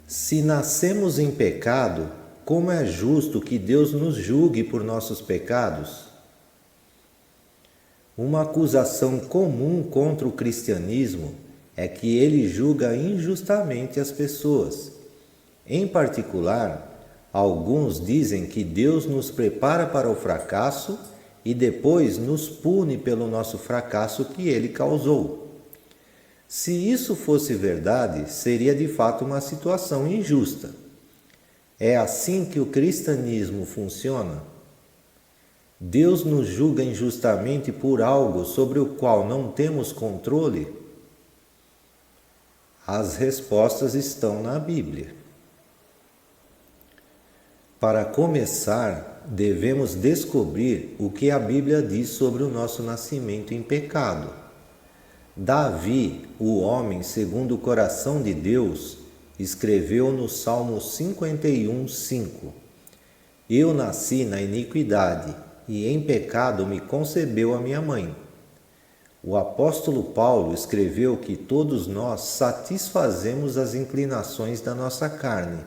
Se nascemos em pecado, como é justo que Deus nos julgue por nossos pecados? Uma acusação comum contra o cristianismo é que ele julga injustamente as pessoas. Em particular, alguns dizem que Deus nos prepara para o fracasso e depois nos pune pelo nosso fracasso que ele causou. Se isso fosse verdade, seria de fato uma situação injusta. É assim que o cristianismo funciona? Deus nos julga injustamente por algo sobre o qual não temos controle? As respostas estão na Bíblia. Para começar, devemos descobrir o que a Bíblia diz sobre o nosso nascimento em pecado. Davi, o homem segundo o coração de Deus, escreveu no Salmo 51:5: Eu nasci na iniquidade, e em pecado me concebeu a minha mãe. O apóstolo Paulo escreveu que todos nós satisfazemos as inclinações da nossa carne.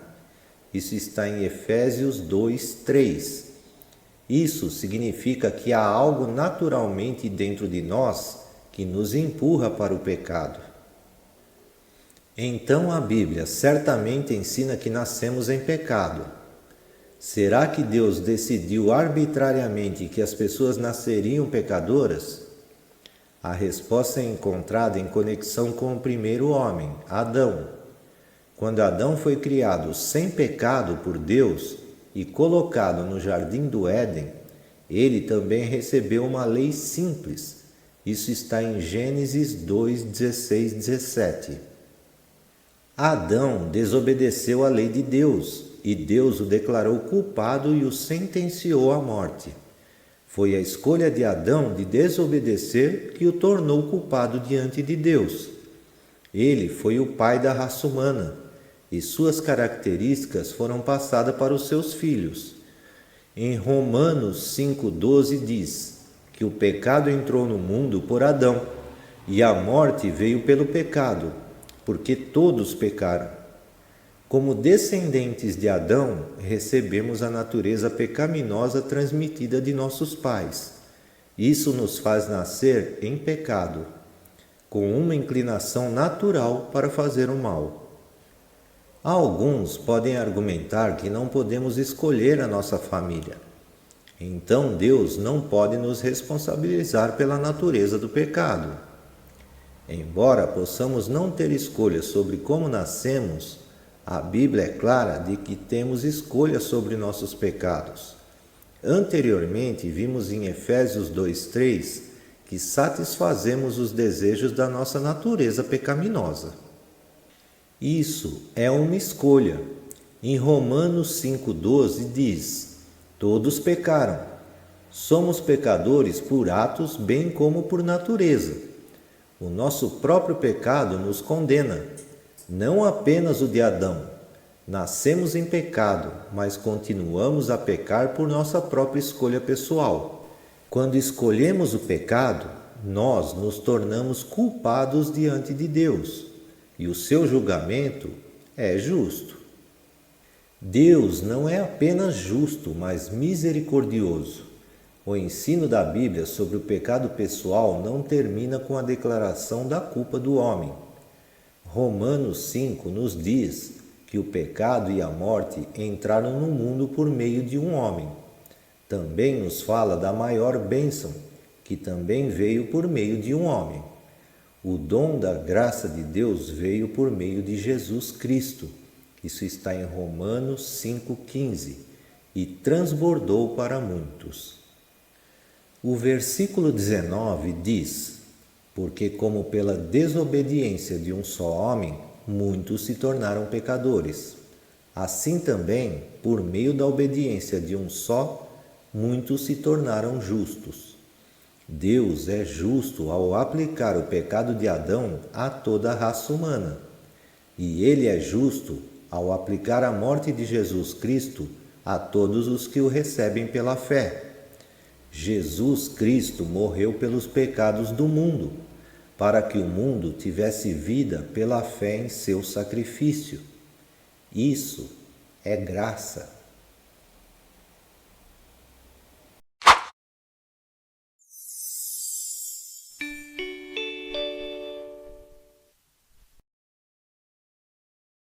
Isso está em Efésios 2:3. Isso significa que há algo naturalmente dentro de nós que nos empurra para o pecado. Então a Bíblia certamente ensina que nascemos em pecado. Será que Deus decidiu arbitrariamente que as pessoas nasceriam pecadoras? A resposta é encontrada em conexão com o primeiro homem, Adão. Quando Adão foi criado sem pecado por Deus e colocado no jardim do Éden, ele também recebeu uma lei simples. Isso está em Gênesis 2:16, 17. Adão desobedeceu à lei de Deus e Deus o declarou culpado e o sentenciou à morte. Foi a escolha de Adão de desobedecer que o tornou culpado diante de Deus. Ele foi o pai da raça humana e suas características foram passadas para os seus filhos. Em Romanos 5:12 diz que o pecado entrou no mundo por Adão, e a morte veio pelo pecado, porque todos pecaram. Como descendentes de Adão, recebemos a natureza pecaminosa transmitida de nossos pais. Isso nos faz nascer em pecado, com uma inclinação natural para fazer o mal. Alguns podem argumentar que não podemos escolher a nossa família. Então Deus não pode nos responsabilizar pela natureza do pecado. Embora possamos não ter escolha sobre como nascemos, a Bíblia é clara de que temos escolha sobre nossos pecados. Anteriormente vimos em Efésios 2:3 que satisfazemos os desejos da nossa natureza pecaminosa. Isso é uma escolha. Em Romanos 5:12 diz: Todos pecaram. Somos pecadores por atos bem como por natureza. O nosso próprio pecado nos condena, não apenas o de Adão. Nascemos em pecado, mas continuamos a pecar por nossa própria escolha pessoal. Quando escolhemos o pecado, nós nos tornamos culpados diante de Deus, e o seu julgamento é justo. Deus não é apenas justo, mas misericordioso. O ensino da Bíblia sobre o pecado pessoal não termina com a declaração da culpa do homem. Romanos 5 nos diz que o pecado e a morte entraram no mundo por meio de um homem. Também nos fala da maior bênção, que também veio por meio de um homem. O dom da graça de Deus veio por meio de Jesus Cristo. Isso está em Romanos 5:15, e transbordou para muitos. O versículo 19 diz: Porque como pela desobediência de um só homem, muitos se tornaram pecadores. Assim também, por meio da obediência de um só, muitos se tornaram justos. Deus é justo ao aplicar o pecado de Adão a toda a raça humana. E Ele é justo ao aplicar a morte de Jesus Cristo a todos os que o recebem pela fé. Jesus Cristo morreu pelos pecados do mundo, para que o mundo tivesse vida pela fé em seu sacrifício. Isso é graça.